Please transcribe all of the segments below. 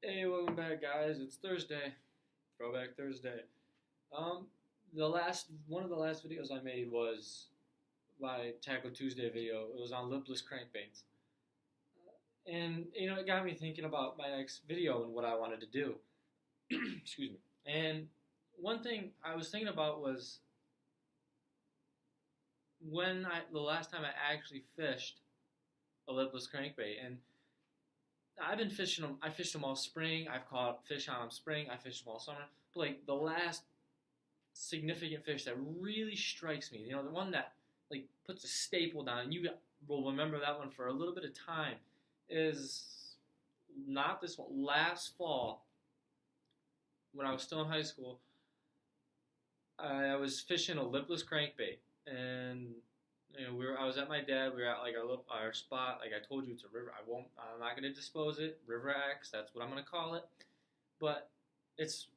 Hey, welcome back, guys. It's Thursday, Throwback Thursday. Um, the last one of the last videos I made was my Tackle Tuesday video. It was on lipless crankbaits, and it got me thinking about my next video and what I wanted to do. Excuse me. And one thing I was thinking about was the last time I actually fished a lipless crankbait, and I've been fishing them. I fished them all spring. I've caught fish on them spring. I fished them all summer. But like the last significant fish that really strikes me, the one that like puts a staple down, and will remember that one for a little bit of time, is not this one. Last fall, when I was still in high school, I was fishing a lipless crankbait, and I was at my dad. We were at like our spot. Like I told you, it's a river. I'm not gonna dispose it. River X. That's what I'm gonna call it. But it's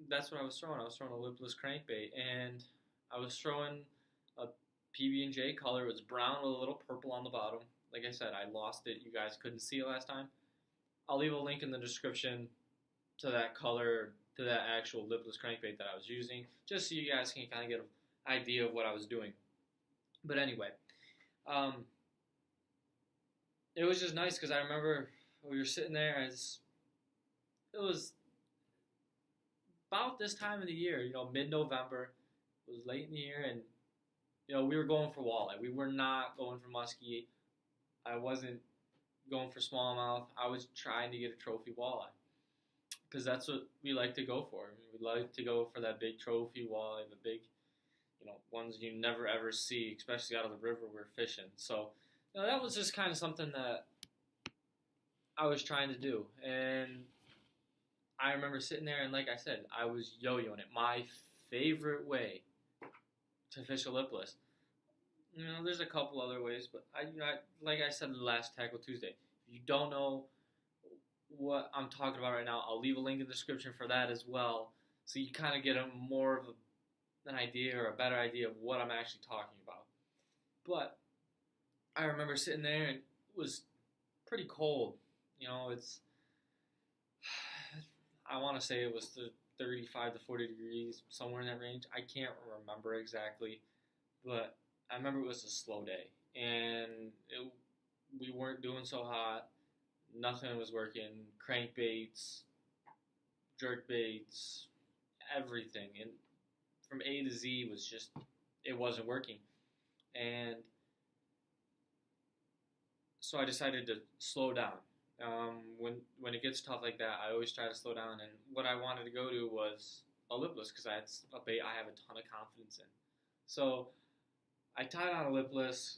that's what I was throwing. I was throwing a lipless crankbait, and I was throwing a PB&J color. It was brown with a little purple on the bottom. Like I said, I lost it. You guys couldn't see it last time. I'll leave a link in the description to that color, to that actual lipless crankbait that I was using, just so you guys can kind of get an idea of what I was doing. But anyway, um, it was just nice because I remember we were sitting there as it was about this time of the year, mid-November. It was late in the year, and we were going for walleye. We were not going for muskie. I wasn't going for smallmouth. I was trying to get a trophy walleye because that's what we like to go for. I mean, we like to go for that big trophy walleye, the big, ones you never ever see, especially out of the river we're fishing. So, that was just kind of something that I was trying to do, and I remember sitting there, and like I said, I was yo-yoing it. My favorite way to fish a lipless. There's a couple other ways, but like I said last Tackle Tuesday, if you don't know what I'm talking about right now, I'll leave a link in the description for that as well, so you kind of get more of an idea or a better idea of what I'm actually talking about. But I remember sitting there, and it was pretty cold. I want to say it was the 35 to 40 degrees, somewhere in that range. I can't remember exactly, but I remember it was a slow day, and we weren't doing so hot. Nothing was working. Crankbaits, jerkbaits, everything, and from A to Z was just, it wasn't working. And so I decided to slow down. When it gets tough like that, I always try to slow down. And what I wanted to go to was a lipless because that's a bait I have a ton of confidence in. So I tied on a lipless,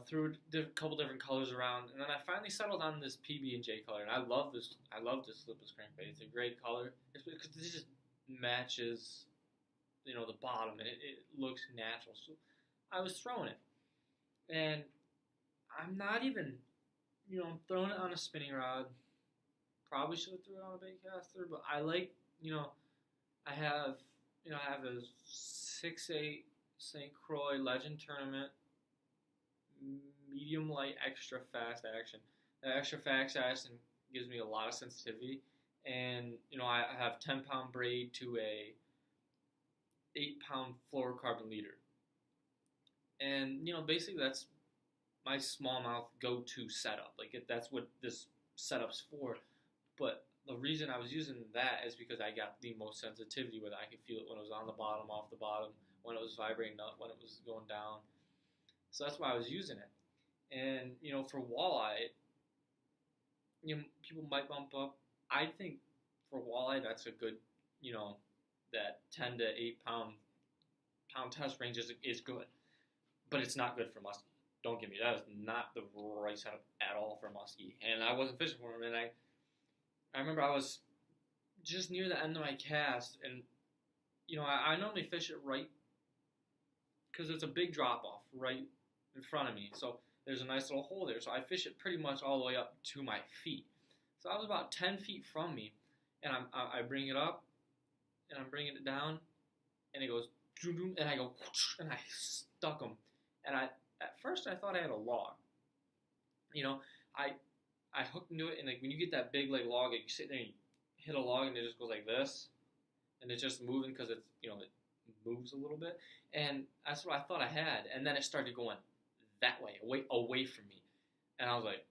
threw a couple different colors around, and then I finally settled on this PB&J color. And I love this. I love this lipless crankbait. It's a great color. It's because this just matches, the bottom, and it looks natural. So I was throwing it, and I'm not even, I'm throwing it on a spinning rod. Probably should have threw it on a bait caster, but I like, I have, I have a 6/8 St. Croix Legend Tournament, medium light, extra fast action. That extra fast action gives me a lot of sensitivity, and I have 10-pound braid to a 8-pound fluorocarbon leader, and basically that's my smallmouth go-to setup. Like that's what this setup's for. But the reason I was using that is because I got the most sensitivity with it. I could feel it when it was on the bottom, off the bottom, when it was vibrating up, when it was going down. So that's why I was using it. And for walleye, people might bump up. I think for walleye, that's a good, that 10 to 8 pound test range is good, but it's not good for muskie. Don't get me, that is not the right setup at all for muskie. And I wasn't fishing for him, and I remember I was just near the end of my cast, and I normally fish it right because it's a big drop off right in front of me. So there's a nice little hole there. So I fish it pretty much all the way up to my feet. So I was about 10 feet from me, and I bring it up, and I'm bringing it down, and it goes, and I go, and I stuck him. And at first I thought I had a log. I I hooked into it, and like when you get that big like log, you sit there and you hit a log, and it just goes like this, and it's just moving because it's it moves a little bit, and that's what I thought I had, and then it started going that way, away from me, and I was like,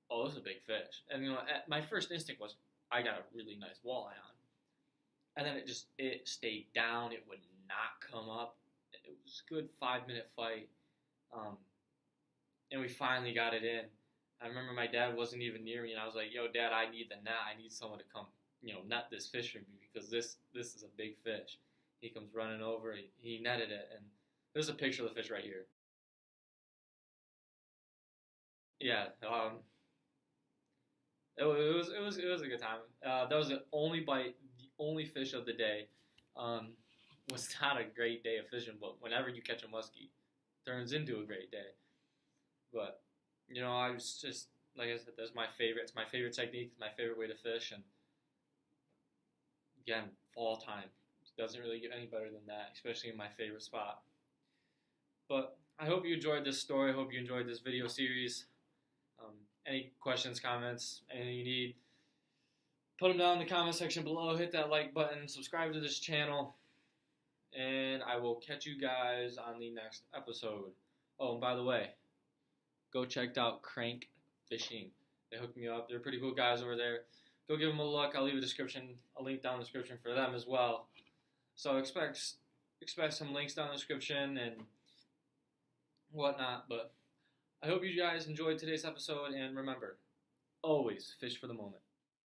oh, this is a big fish, and my first instinct was I got a really nice walleye on, and then it stayed down, it would not come up, it was a good 5-minute fight, and we finally got it in. I remember my dad wasn't even near me, and I was like, yo, Dad, I need the net, I need someone to come, net this fish for me, because this is a big fish. He comes running over, he netted it, and there's a picture of the fish right here. Yeah, it was a good time. That was the only bite, the only fish of the day. Was not a great day of fishing, but whenever you catch a muskie, turns into a great day. But I was just like I said, that's my favorite. It's my favorite technique. It's my favorite way to fish, and again, fall time doesn't really get any better than that, especially in my favorite spot. But I hope you enjoyed this story. I hope you enjoyed this video series. Any questions, comments, anything you need, put them down in the comment section below. Hit that like button, subscribe to this channel, and I will catch you guys on the next episode. Oh, and by the way, go check out Crank Fishing. They hooked me up. They're pretty cool guys over there. Go give them a look. I'll leave a link down in the description for them as well. So expect some links down in the description and whatnot. But I hope you guys enjoyed today's episode, and remember, always fish for the moment.